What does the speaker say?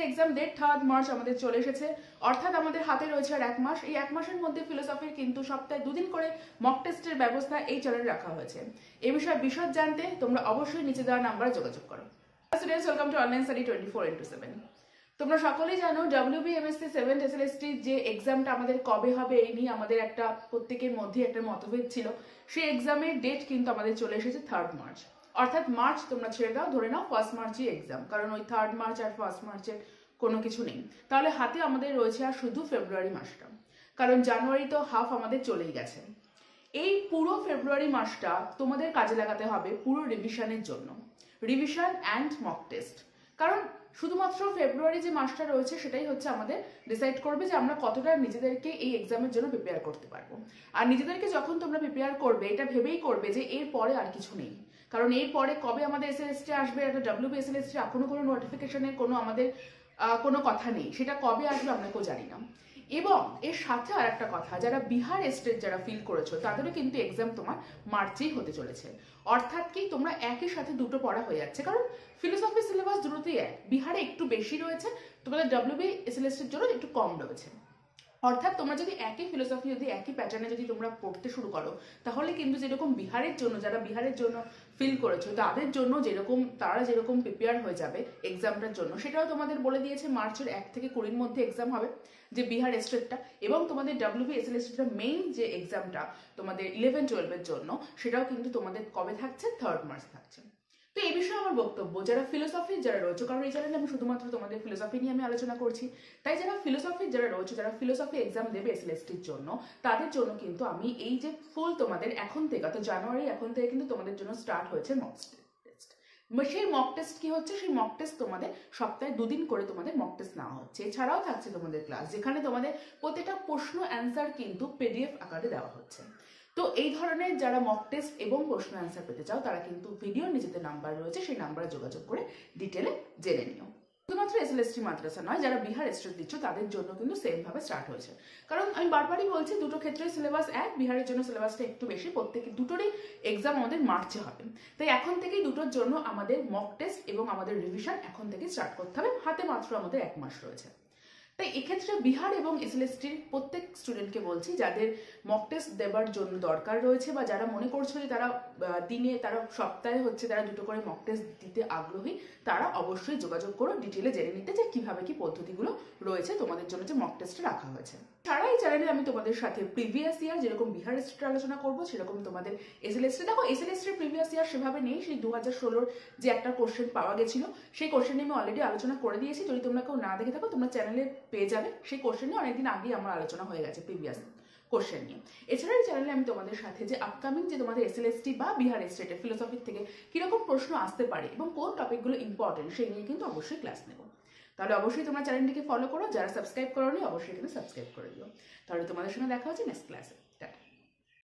Exam date 3 March আমাদের চলে এসেছে, অর্থাৎ আমাদের হাতে রয়েছে আর 1 মাস। এই 1 মাসের মধ্যে ফিলোসফির কিন্তু সপ্তাহে 2 দিন করে মক টেস্টের ব্যবস্থা এই চ্যানেলে রাখা হয়েছে। এই বিষয়ে বিশদ জানতে তোমরা অবশ্যই নিচে দেওয়া নাম্বারে যোগাযোগ করো। Students, welcome to online study 24x7। তোমরা সকলেই জানো WBMSc 7th SLST যে এক্সামটা আমাদের কবে হবে এই নিয়ে আমাদের একটা প্রত্যেকের মধ্যে একটা মতভেদ ছিল। সেই এক্সামের ডেট কিন্তু আমাদের চলে এসেছে 3 মার্চ, অর্থাৎ মার্চ তোমরা ছেড়ে দাও, ধরে নাও 1 মার্চই এক্সাম, কারণ ওই 3 মার্চ আর 1 মার্চের কোনো কিছু নেই। তাহলে হাতে আমাদের রয়েছে আর শুধু ফেব্রুয়ারি মাসটা, কারণ জানুয়ারি তো হাফ আমাদের চলেই গেছে। এই পুরো ফেব্রুয়ারি মাসটা তোমাদের কাজে লাগাতে হবে পুরো রিভিশনের জন্য, রিভিশন অ্যান্ড মক টেস্ট। কারণ শুধুমাত্র ফেব্রুয়ারি যে মাসটা রয়েছে সেটাই হচ্ছে আমাদের ডিসাইড করবে যে আমরা কতটা নিজেদেরকে এই এক্সামের জন্য প্রিপেয়ার করতে পারবো। আর নিজেদেরকে যখন তোমরা প্রিপেয়ার করবে এটা ভেবেই করবে যে এর পরে আর কিছু নেই, কারণ এর পরে কবে আমাদের SLST আসবে, একটা WBSLST এখনো কোনো নোটিফিকেশনের কোনো আমাদের কোনো কথা নেই, সেটা কবে আসবে আমরা কেউ জানি না। এবং এর সাথে আর একটা কথা, যারা বিহার স্টেট যারা ফিল করেছো তাদেরও কিন্তু এক্সাম তোমার মার্চেই হতে চলেছে। অর্থাৎ কি তোমরা একই সাথে দুটো পড়া হয়ে যাচ্ছে, কারণ ফিলোসফি সিলেবাস দুটোতেই এক, বিহারে একটু বেশি রয়েছে, তোমাদের WBSLST এর জন্য একটু কম রয়েছে। অর্থাৎ তোমরা যদি একই ফিলোসফি যদি একই প্যাটার্নে যদি তোমরা পড়তে শুরু করো, তাহলে কিন্তু যেরকম বিহারের জন্য যারা বিহারের জন্য ফিল করেছো তাদের জন্য যেরকম তারা যেরকম প্রিপেয়ার হয়ে যাবে এক্সামটার জন্য, সেটাও তোমাদের বলে দিয়েছে মার্চের 1 থেকে 20-র মধ্যে এক্সাম হবে যে বিহার স্টেটটা, এবং তোমাদের WBSLST মেইন যে এক্সামটা তোমাদের 11-12 এর জন্য সেটাও কিন্তু তোমাদের কবে থাকছে, 3 মার্চ থাকছে। তো এই বিষয়ে আমার বক্তব্য, যারা ফিলোসফি যারা রয়েছে, কারণ এই চ্যানেলে আমি শুধুমাত্র তোমাদের ফিলোসফি নিয়ে আমি আলোচনা করছি, তাই যারা ফিলোসফি যারা রয়েছে, যারা ফিলোসফি এক্সাম দেবে SLSTর জন্য, তাদের জন্য কিন্তু আমি এই যে ফুল তোমাদের এখন থেকে, তো জানুয়ারি এখন থেকে কিন্তু তোমাদের জন্য স্টার্ট হয়েছে মক টেস্ট। সেই মক টেস্ট কি হচ্ছে, সেই মক টেস্ট তোমাদের সপ্তাহে 2 দিন করে তোমাদের মক টেস্ট নেওয়া হচ্ছে। এছাড়াও থাকছে তোমাদের ক্লাস, যেখানে তোমাদের প্রত্যেকটা প্রশ্ন অ্যান্সার কিন্তু PDF আকারে দেওয়া হচ্ছে। তো এই ধরনের যারা মক টেস্ট এবং প্রশ্ন অ্যান্সার পেতে চাও তারা কিন্তু ভিডিওর নিচেতে নাম্বার রয়েছে, সেই নাম্বারে যোগাযোগ করে ডিটেলে জেনে নিও। শুধুমাত্র SLST মাদ্রাসা নয়, যারা বিহার স্টেট দিচ্ছ তাদের জন্য কিন্তু সেম ভাবে স্টার্ট হয়েছে। কারণ আমি বারবারই বলছি দুটো ক্ষেত্রে সিলেবাস এক, বিহারের জন্য সিলেবাসটা একটু বেশি, প্রত্যেকে দুটোরই এক্সাম আমাদের মার্চে হবে। তাই এখন থেকেই দুটোর জন্য আমাদের মক টেস্ট এবং আমাদের রিভিশন এখন থেকে স্টার্ট করতে হবে, হাতে মাত্র আমাদের 1 মাস রয়েছে। তাই এক্ষেত্রে বিহার এবং SLSTর প্রত্যেক স্টুডেন্টকে বলছি, যাদের মক টেস্ট দেবার জন্য দরকার রয়েছে বা যারা মনে করছো যে তারা দিনে তারা সপ্তাহে হচ্ছে তারা দুটো করে মক টেস্ট দিতে আগ্রহী, তারা অবশ্যই যোগাযোগ করো ডিটেলে জেনে নিতে যে কিভাবে কি পদ্ধতিগুলো রয়েছে তোমাদের জন্য যে মক টেস্টে রাখা হয়েছে। সারা এই চ্যানেলে আমি তোমাদের সাথে প্রিভিয়াস ইয়ার যেরকম বিহার স্টেটের আলোচনা করবো, সেরকম তোমাদের SLST, দেখো SLSTর প্রিভিয়াস ইয়ার সেভাবে নেই, সেই 2016-র যে একটা কোশ্চেন পাওয়া গেছিল সেই কোশ্চেন নিয়ে আমি অলরেডি আলোচনা করে দিয়েছি। যদি তোমরা কেউ না দেখে থাকো তোমরা চ্যানেলে পেয়ে যাবে, সেই কোশ্চেন নিয়ে অনেকদিন আগেই আমার আলোচনা হয়ে গেছে প্রিভিয়াস কোশ্চেন নিয়ে। এছাড়া এই চ্যানেলে আমি তোমাদের সাথে যে আপকামিং যে তোমাদের SLST বা বিহার স্টেটের ফিলোসফির থেকে কিরকম প্রশ্ন আসতে পারে এবং কোন টপিকগুলো ইম্পর্টেন্ট সেই নিয়ে কিন্তু অবশ্যই ক্লাস নেব। তাহলে অবশ্যই তোমরা চ্যানেলটিকে ফলো করো, যারা সাবস্ক্রাইব করোনি অবশ্যই কিন্তু সাবস্ক্রাইব করে দিও। তাহলে তোমাদের সঙ্গে দেখা হচ্ছে নেক্সট ক্লাসে।